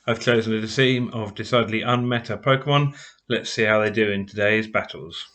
I've chosen a team of decidedly unmeta Pokémon. Let's see how they do in today's battles.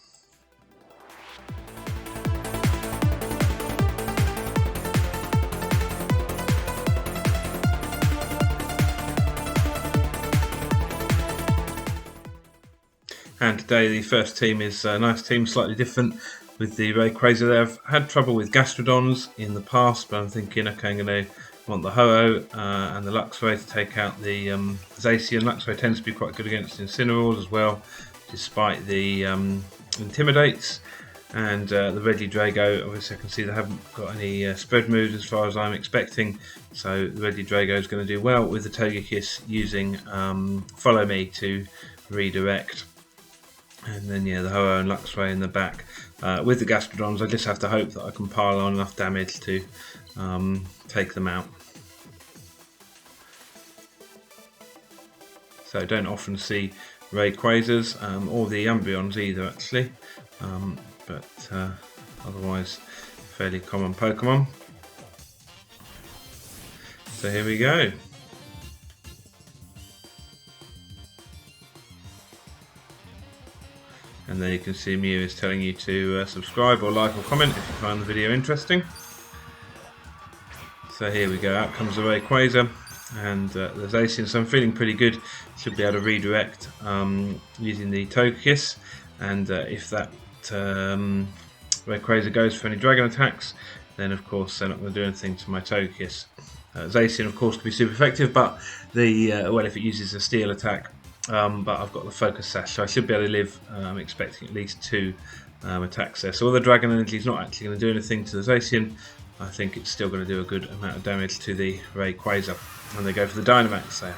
And today the first team is a nice team, slightly different with the Rayquaza. They've had trouble with Gastrodons in the past, but I'm thinking, okay, I'm going to want the Ho-Oh and the Luxray to take out the Zacian. Luxray tends to be quite good against Incineroars as well, despite the Intimidates. And the Regidrago, obviously I can see they haven't got any spread moves as far as I'm expecting, so the Regidrago is going to do well with the Togekiss using Follow Me to redirect. And then the Ho-Oh and Luxray in the back. With the Gastrodons, I just have to hope that I can pile on enough damage to take them out. So I don't often see Rayquazas or the Umbreons either actually, but otherwise fairly common Pokemon. So here we go. And then you can see Mew is telling you to subscribe or like or comment if you find the video interesting. So here we go, out comes the Rayquaza and the Zacian, so I'm feeling pretty good. Should be able to redirect using the Togekiss, and if that Rayquaza goes for any dragon attacks, then of course they're not going to do anything to my Togekiss. Zacian of course can be super effective, but well, if it uses a steel attack, but I've got the Focus Sash, so I should be able to live. I'm expecting at least 2 attacks there. So while the Dragon Energy is not actually going to do anything to the Zacian, I think it's still going to do a good amount of damage to the Rayquaza. And they go for the Dynamax there.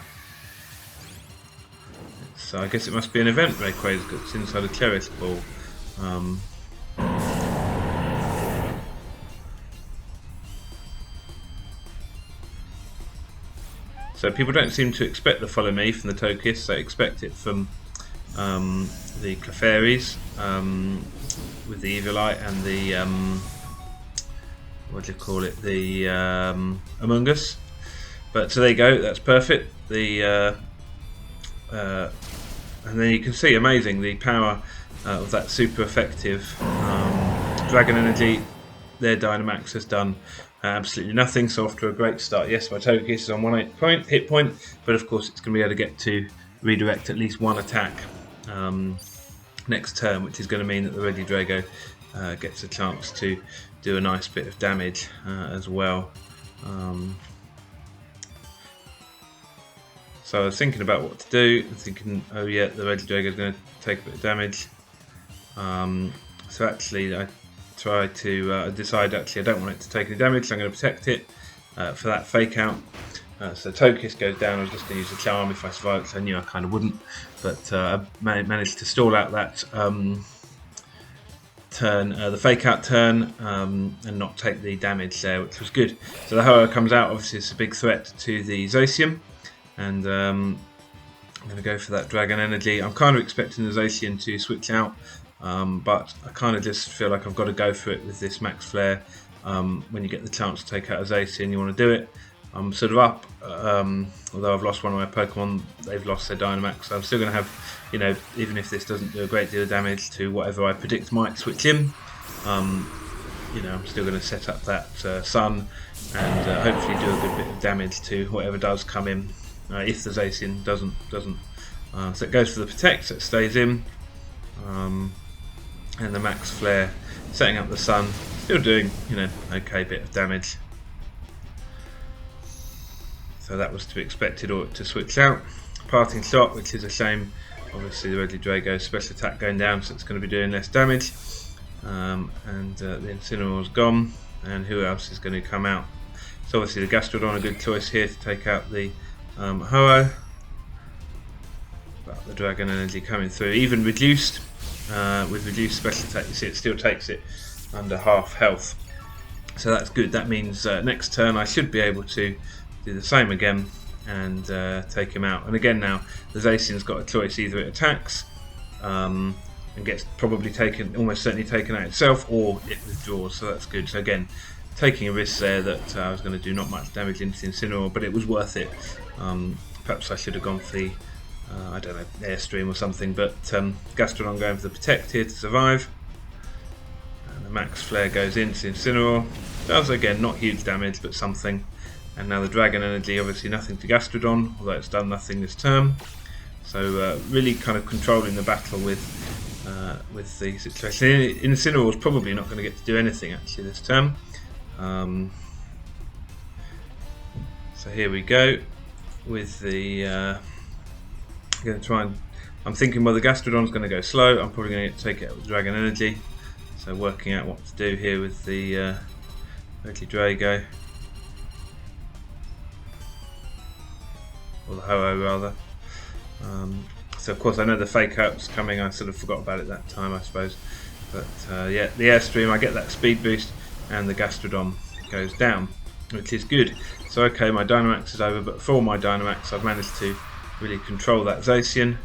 So I guess it must be an event Rayquaza got inside a Cherish Ball. So people don't seem to expect the Follow Me from the Togekiss, they expect it from the Clefairies with the Eviolite and the what do you call it, the Among Us. But so there you go, that's perfect. And then you can see, amazing, the power of that super effective Dragon Energy. Their Dynamax has done absolutely nothing, so after a great start. Yes, my Togekiss is on 1 hit point, but of course it's going to be able to get to redirect at least 1 attack next turn, which is going to mean that the Regidrago gets a chance to do a nice bit of damage as well. So I was thinking about what to do, thinking, oh yeah, the Regidrago is going to take a bit of damage. So actually I try to decide actually I don't want it to take any damage, so I'm going to protect it for that fake out. So Togekiss goes down. I was just going to use the Charm if I survived, so I knew I kind of wouldn't, but I managed to stall out that turn, the fake out turn, and not take the damage there, which was good. So the Ho-Oh comes out, obviously it's a big threat to the Zacian, and I'm going to go for that Dragon Energy. I'm kind of expecting the Zacian to switch out, but I kind of just feel like I've got to go for it with this Max Flare. When you get the chance to take out a Zacian, you want to do it. I'm sort of up, although I've lost one of my Pokemon, they've lost their Dynamax, so I'm still going to have, even if this doesn't do a great deal of damage to whatever I predict might switch in, I'm still going to set up that Sun and hopefully do a good bit of damage to whatever does come in, if the Zacian doesn't. So it goes for the Protect, so it stays in, and the Max Flare, setting up the Sun, still doing, okay bit of damage. So that was to be expected, or to switch out. Parting Shot, which is a shame. Obviously the Regidrago's special attack going down, so it's going to be doing less damage. And the Incineroar's gone. And who else is going to come out? So obviously the Gastrodon, a good choice here to take out the Ho-Oh. But the Dragon Energy coming through, even reduced, with reduced special attack, you see it still takes it under half health. So that's good. That means next turn I should be able to do the same again and take him out. And again now, the Zacian's got a choice, either it attacks and gets probably taken, almost certainly taken out itself, or it withdraws, so that's good. So again, taking a risk there that I was going to do not much damage into the Incineroar, but it was worth it. Perhaps I should have gone for the, I don't know, Airstream or something, but Gastrodon going for the Protect here to survive. And the Max Flare goes into Incineroar. Does, again, not huge damage, but something. And now the Dragon Energy, obviously nothing to Gastrodon, although it's done nothing this turn. So really kind of controlling the battle with the situation. Incineroar is probably not going to get to do anything actually this turn. So here we go with the. I'm going to try and. I'm thinking, well, the Gastrodon's going to go slow. I'm probably going to take it out with Dragon Energy. So working out what to do here with the Regidrago, or the Ho-Oh rather. So of course I know the fake out's coming. I sort of forgot about it that time, I suppose. But yeah, the Airstream, I get that speed boost, and the Gastrodon goes down, which is good. So okay, my Dynamax is over, but for my Dynamax I've managed to really control that Zacian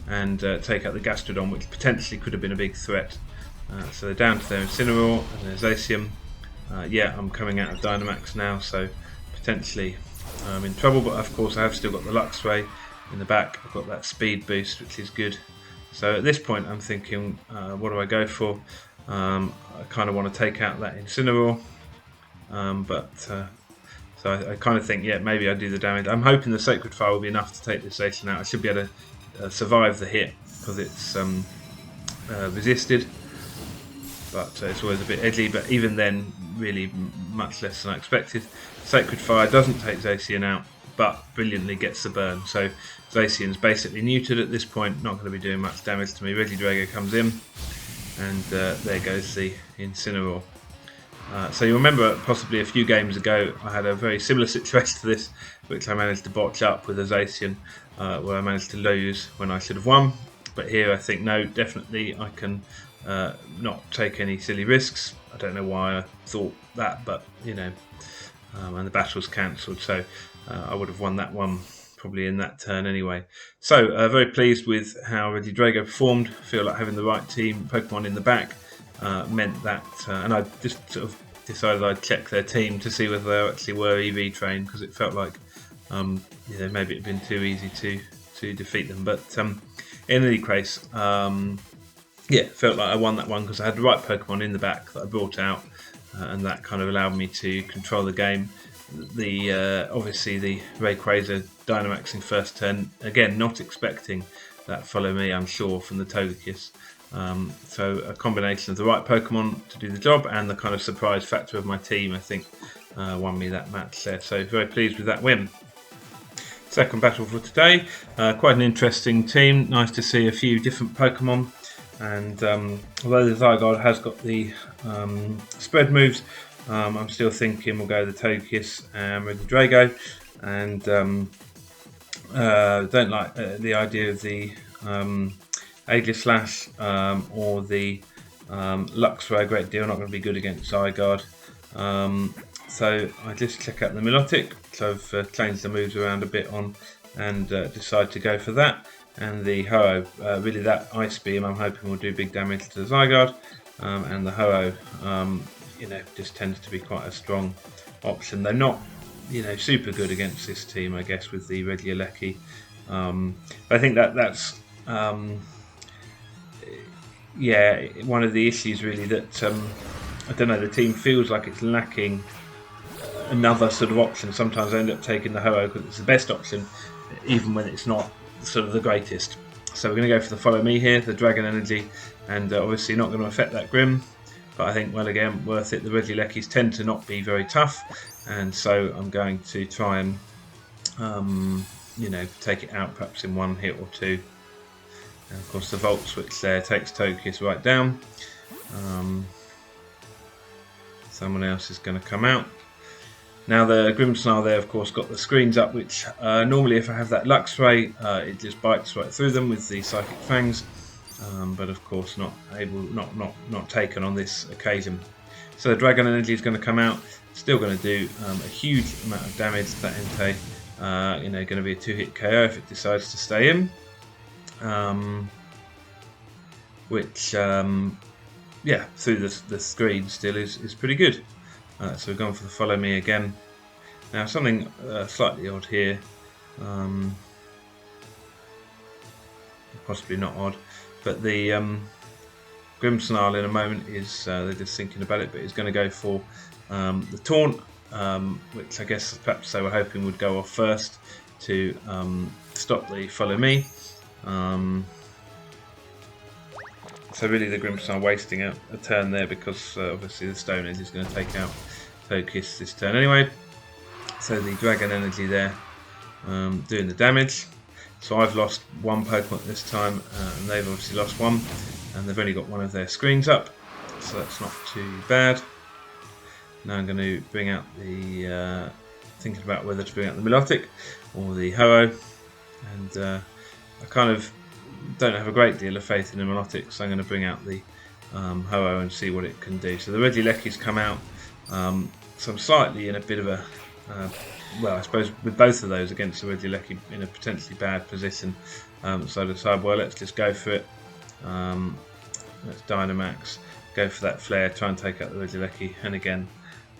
and take out the Gastrodon, which potentially could have been a big threat. So they're down to their Incineroar and their Zacian. Yeah, I'm coming out of Dynamax now, so potentially I'm in trouble, but of course I have still got the Luxray in the back. I've got that speed boost, which is good. So at this point I'm thinking, what do I go for? I kind of want to take out that Incineroar, so I kind of think, yeah, maybe I do the damage. I'm hoping the Sacred Fire will be enough to take this Zacian out. I should be able to survive the hit because it's resisted, but it's always a bit edgy. But even then, really much less than I expected. Sacred Fire doesn't take Zacian out, but brilliantly gets the burn. So Zacian's basically neutered at this point, not going to be doing much damage to me. Regidrago comes in, and there goes the Incineroar. So you remember possibly a few games ago I had a very similar situation to this, which I managed to botch up with a Zacian, where I managed to lose when I should have won. But here I think, no, definitely I can not take any silly risks. I don't know why I thought that, but you know, and the battle's cancelled, so I would have won that one probably in that turn anyway. So very pleased with how Regidrago performed. I feel like having the right team Pokemon in the back meant that, and I just sort of decided I'd check their team to see whether they actually were EV trained, because it felt like you know, maybe it had been too easy to defeat them. But in any case, yeah, felt like I won that one because I had the right Pokemon in the back that I brought out, and that kind of allowed me to control the game. The obviously the Rayquaza Dynamaxing first turn, again not expecting that Follow Me, I'm sure, from the Togekiss. So a combination of the right Pokemon to do the job and the kind of surprise factor of my team, I think, won me that match there. So very pleased with that win. Second battle for today, quite an interesting team. Nice to see a few different Pokemon, and although the Zygarde has got the spread moves, I'm still thinking we'll go the Togekiss and Regidrago, and don't like the idea of the Aegislash or the Luxray a great deal. Not going to be good against Zygarde. So I just check out the Milotic, so I've changed the moves around a bit on, and decide to go for that. And the Ho-Oh, really that Ice Beam I'm hoping will do big damage to the Zygarde, and the Ho-Oh, you know, just tends to be quite a strong option. They're not, you know, super good against this team, I guess, with the Regieleki. But I think that's yeah, one of the issues really, that I don't know, the team feels like it's lacking another sort of option. Sometimes I end up taking the Ho-Oh because it's the best option, even when it's not sort of the greatest. So we're going to go for the Follow Me here, the Dragon Energy, and obviously not going to affect that Grim, but I think, well, again, worth it. The Regielekis tend to not be very tough, and so I'm going to try and you know, take it out perhaps in one hit or two. And of course the Volt Switch there takes Togekiss right down. Someone else is going to come out. Now the Grimmsnarl there, of course, got the screens up, which normally if I have that Luxray, it just bites right through them with the Psychic Fangs, but of course not taken on this occasion. So the Dragon Energy is going to come out, still going to do a huge amount of damage to that Entei. You know, going to be a 2-hit KO if it decides to stay in, which yeah, through the screen still is pretty good. So we're going for the Follow Me again. Now something slightly odd here. possibly not odd. But the Grimmsnarl in a moment is, they're just thinking about it, but he's going to go for the taunt, which I guess perhaps they were hoping would go off first to stop the follow me. So really the Grimmsnarl wasting a turn there, because obviously the Stone Edge is going to take out Focus this turn anyway. So the Dragon Energy there doing the damage. So I've lost one Pokemon this time, and they've obviously lost one, and they've only got one of their screens up, so that's not too bad. Now I'm going to bring out the, thinking about whether to bring out the Milotic or the Ho-Oh, and I kind of don't have a great deal of faith in the Milotic, so I'm going to bring out the Ho-Oh and see what it can do. So the Regieleki's come out, so I'm slightly in a bit of a, well, I suppose with both of those against the Regieleki in a potentially bad position, so I decide, well, let's just go for it. Let's Dynamax, go for that Flare, try and take out the Regieleki, and again,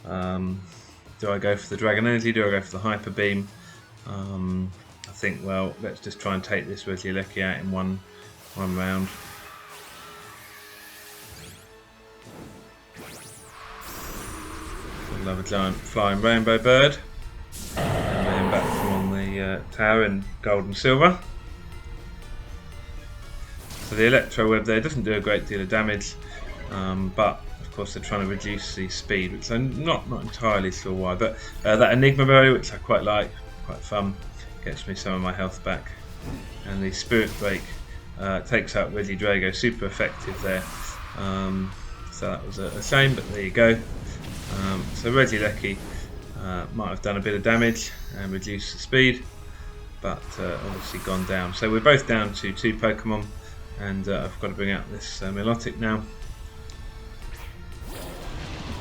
do I go for the Dragon Energy, do I go for the Hyper Beam? I think, well, let's just try and take this Regieleki out in one round. I love a giant flying rainbow bird. And then back from on the tower in gold and silver. So the Electro Web there doesn't do a great deal of damage, but of course they're trying to reduce the speed, which I'm not entirely sure why. But that Enigma Berry, which I quite like, quite fun, gets me some of my health back. And the Spirit Break takes out Regidrago, super effective there. So that was a shame, but there you go. So Regieleki might have done a bit of damage and reduced the speed, but obviously gone down. So we're both down to 2 Pokemon, and I've got to bring out this Milotic now.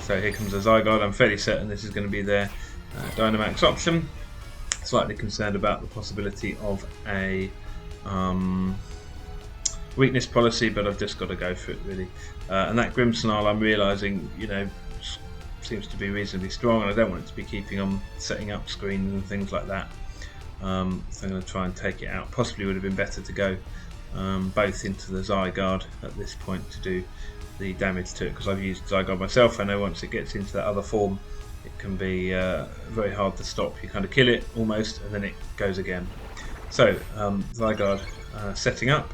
So here comes a Zygarde. I'm fairly certain this is going to be their Dynamax option. Slightly concerned about the possibility of a weakness policy, but I've just got to go for it really. And that Grimmsnarl, I'm realising, you know, seems to be reasonably strong, and I don't want it to be keeping on setting up screens and things like that. So I'm going to try and take it out. Possibly would have been better to go both into the Zygarde at this point to do the damage to it, because I've used Zygarde myself. I know once it gets into that other form, it can be very hard to stop. You kind of kill it almost, and then it goes again. So Zygarde setting up.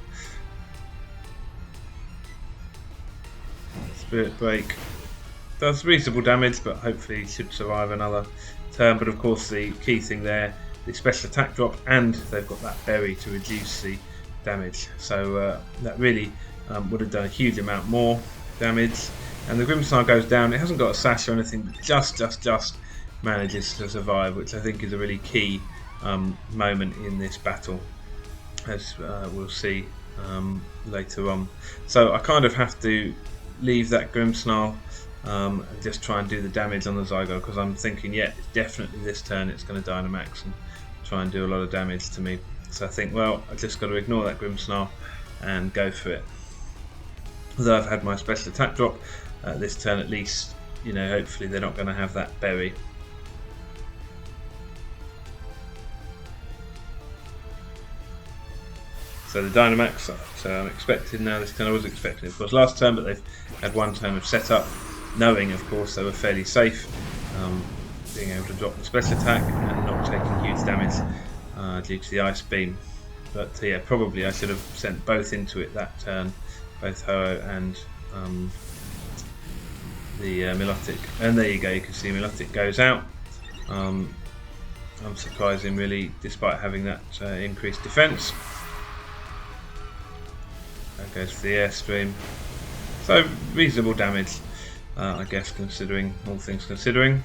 Spirit Break does reasonable damage, but hopefully should survive another turn. But of course the key thing there, the special attack drop, and they've got that berry to reduce the damage. So that really would have done a huge amount more damage. And the Grimmsnarl goes down. It hasn't got a sash or anything, but just manages to survive, which I think is a really key moment in this battle, as we'll see later on. So I kind of have to leave that Grimmsnarl and just try and do the damage on the Zygarde, because I'm thinking, yeah, definitely this turn it's going to Dynamax and try and do a lot of damage to me. So I think, well, I just got to ignore that Grimmsnarl and go for it. Although I've had my special attack drop this turn, at least, you know, hopefully they're not going to have that berry. So the Dynamax, so I'm expecting now this turn. I was expecting, of course, last turn, but they've had one turn of setup, knowing, of course, they were fairly safe, being able to drop the special attack and not taking huge damage due to the Ice Beam. But yeah, probably I should have sent both into it that turn, both Ho-Oh and the Milotic. And there you go, you can see Milotic goes out. Unsurprising, really, despite having that increased defence. That goes for the Airstream. So reasonable damage, I guess, considering all things considering.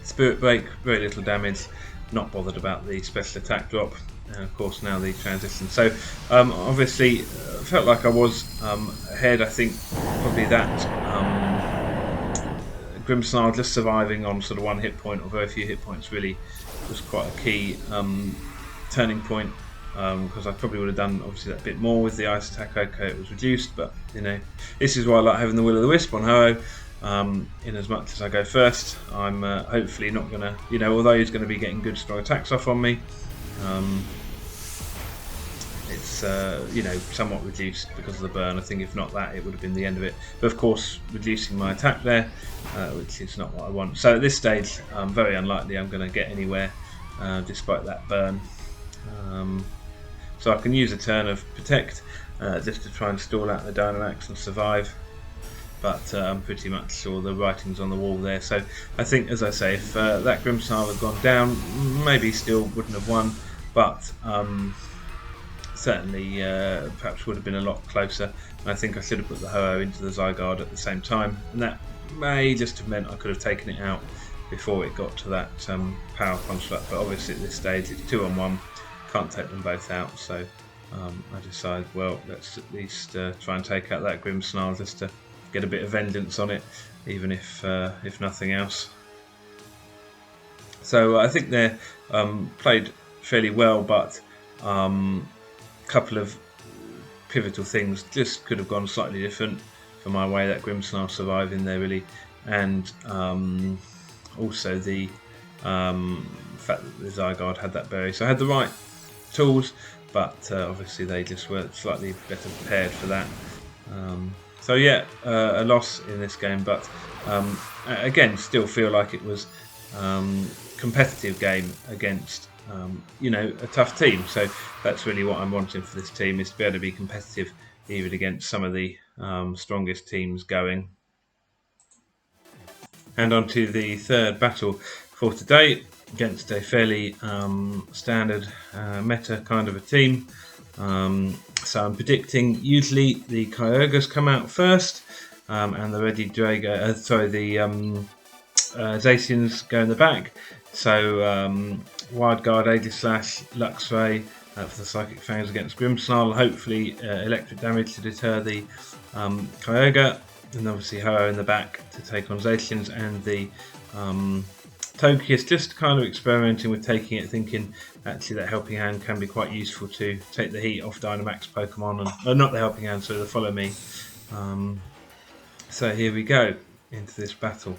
Spirit Break, very little damage. Not bothered about the special attack drop, and of course now the transition. So obviously felt like I was ahead. I think probably that Grimmsnarl just surviving on sort of 1 hit point or very few hit points really was quite a key turning point. Because I probably would have done obviously that bit more with the ice attack. Okay, it was reduced, but you know, this is why I like having the Will-o'-the-Wisp on Ho-Oh. In as much as I go first, I'm hopefully not going to, you know, although he's going to be getting good strong attacks off on me, it's you know, somewhat reduced because of the burn. I think if not that, it would have been the end of it. But of course, reducing my attack there, which is not what I want. So at this stage, very unlikely I'm going to get anywhere despite that burn. So I can use a turn of Protect just to try and stall out the Dynamax and survive. But I'm pretty much sure the writing's on the wall there. So I think, as I say, if that Grimmsnarl had gone down, maybe still wouldn't have won. But certainly perhaps would have been a lot closer. And I think I should have put the Ho-Oh into the Zygarde at the same time, and that may just have meant I could have taken it out before it got to that power construct. But obviously at this stage it's 2-on-1, can't take them both out, so I decided, well, let's at least try and take out that Grimmsnarl just to get a bit of vengeance on it, even if nothing else. So I think they're played fairly well, but couple of pivotal things just could have gone slightly different for my way. That Grimmsnarl surviving there really, and also the fact that the Zygarde had that berry. So I had the right tools, but obviously they just weren't slightly better prepared for that. So yeah, a loss in this game, but again, still feel like it was competitive game against you know, a tough team. So that's really what I'm wanting for this team, is to be able to be competitive even against some of the strongest teams going. And on to the third battle for today, against a fairly standard meta kind of a team. So I'm predicting usually the Kyogres come out first, and the Regidrago, the Zacians go in the back. So Wild Guard, Aegislash, Luxray for the Psychic Fangs against Grimmsnarl. Hopefully electric damage to deter the Kyogre, and obviously Ho-Oh in the back to take on Zacians, and the Togekiss just kind of experimenting with taking it, thinking actually that Helping Hand can be quite useful to take the heat off Dynamax Pokemon, and not the Helping Hand, so the Follow Me. So here we go into this battle.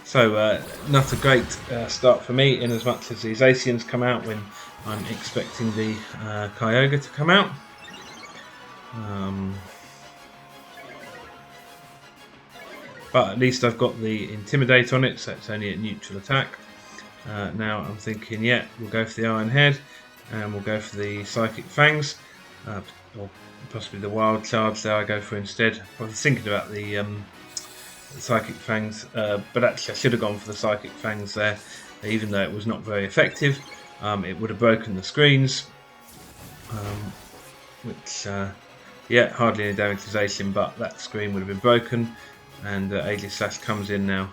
So not a great start for me, in as much as the Zacians come out when I'm expecting the Kyogre to come out. But at least I've got the Intimidate on it, so it's only at neutral attack. Now I'm thinking, yeah, we'll go for the Iron Head, and we'll go for the Psychic Fangs, or possibly the Wild Charge there I go for instead. I was thinking about the Psychic Fangs, but actually I should have gone for the Psychic Fangs there, even though it was not very effective. It would have broken the screens, which, yeah, hardly any damage to Zacian, but that screen would have been broken. And Aegislash comes in now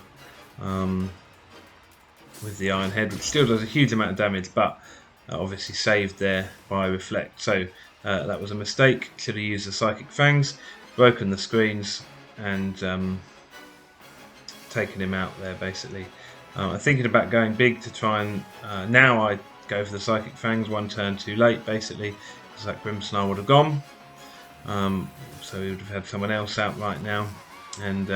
with the Iron Head, which still does a huge amount of damage, but obviously saved there by Reflect. So that was a mistake. Should have used the Psychic Fangs, broken the screens, and taken him out there basically. I'm thinking about going big to try and now I go for the Psychic Fangs one turn too late basically, because that Grimmsnarl would have gone. So we would have had someone else out right now, and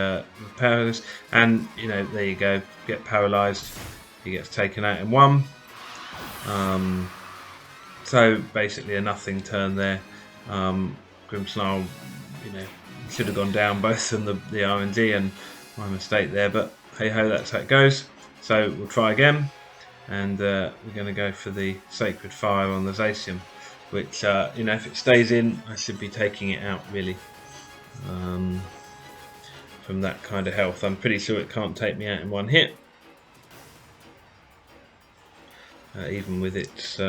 powerless, and you know, there you go, get paralysed, he gets taken out in one. So basically a nothing turn there. Grimmsnarl, you know, should have gone down both from the RNG, and my mistake there, but hey ho, that's how it goes. So we'll try again, and we're going to go for the Sacred Fire on the Zacian, which you know, if it stays in, I should be taking it out really. From that kind of health, I'm pretty sure it can't take me out in one hit, even with its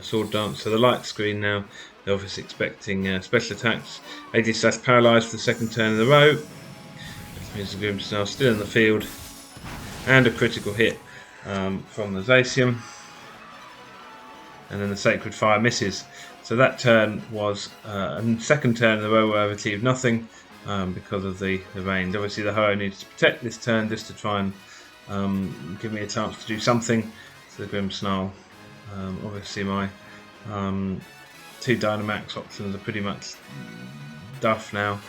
Sword Dance. So the light screen now, they're obviously expecting special attacks. Aegislash paralysed for the second turn in a row, which means the Grimmsnarl still in the field, and a critical hit from the Zacian, and then the Sacred Fire misses. So that turn was a second turn in a row where I've achieved nothing. Because of the range. Obviously the Ho-Oh needs to protect this turn just to try and give me a chance to do something. So the Grimmsnarl, obviously my two Dynamax options are pretty much duff now.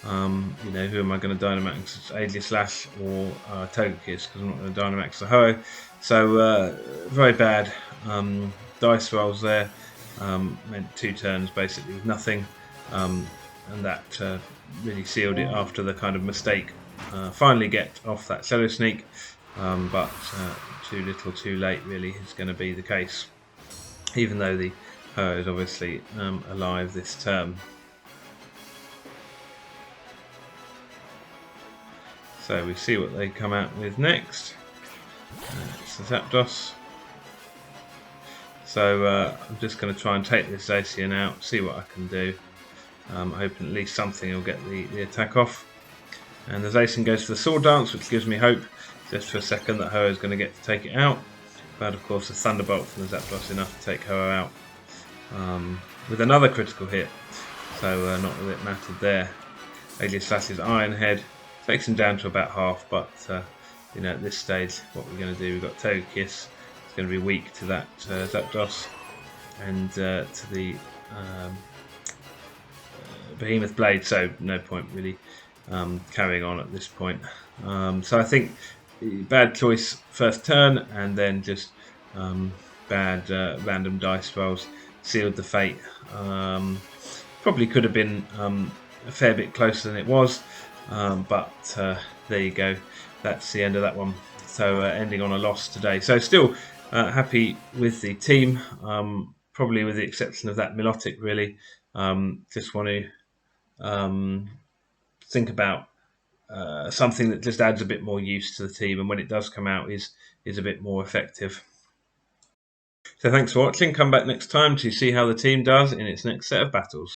You know, who am I going to Dynamax? Aegislash or Togekiss, because I'm not going to Dynamax the Ho. So very bad dice rolls there. Meant 2 turns basically with nothing, and that really sealed it after the kind of mistake. Finally get off that Shadow Sneak, but too little too late really is going to be the case, even though the Ho is obviously alive this term. So we see what they come out with next. It's the Zapdos. So I'm just going to try and take this Zacian out, see what I can do. Hoping at least something will get the attack off. And the Zacian goes for the Sword Dance, which gives me hope just for a second that Ho is going to get to take it out. But of course the Thunderbolt from the Zapdos enough to take Ho out with another critical hit. So not that it mattered there. Aegislash's Iron Head takes him down to about half, but you know, at this stage, what we're going to do, we've got Togekiss. It's going to be weak to that Zapdos and to the Behemoth Blade, so no point really carrying on at this point. So I think bad choice first turn, and then just bad random dice rolls sealed the fate. Probably could have been a fair bit closer than it was. But there you go, that's the end of that one. So ending on a loss today. So still happy with the team, probably with the exception of that Milotic really. Just want to think about something that just adds a bit more use to the team, and when it does come out is a bit more effective. So thanks for watching. Come back next time to see how the team does in its next set of battles.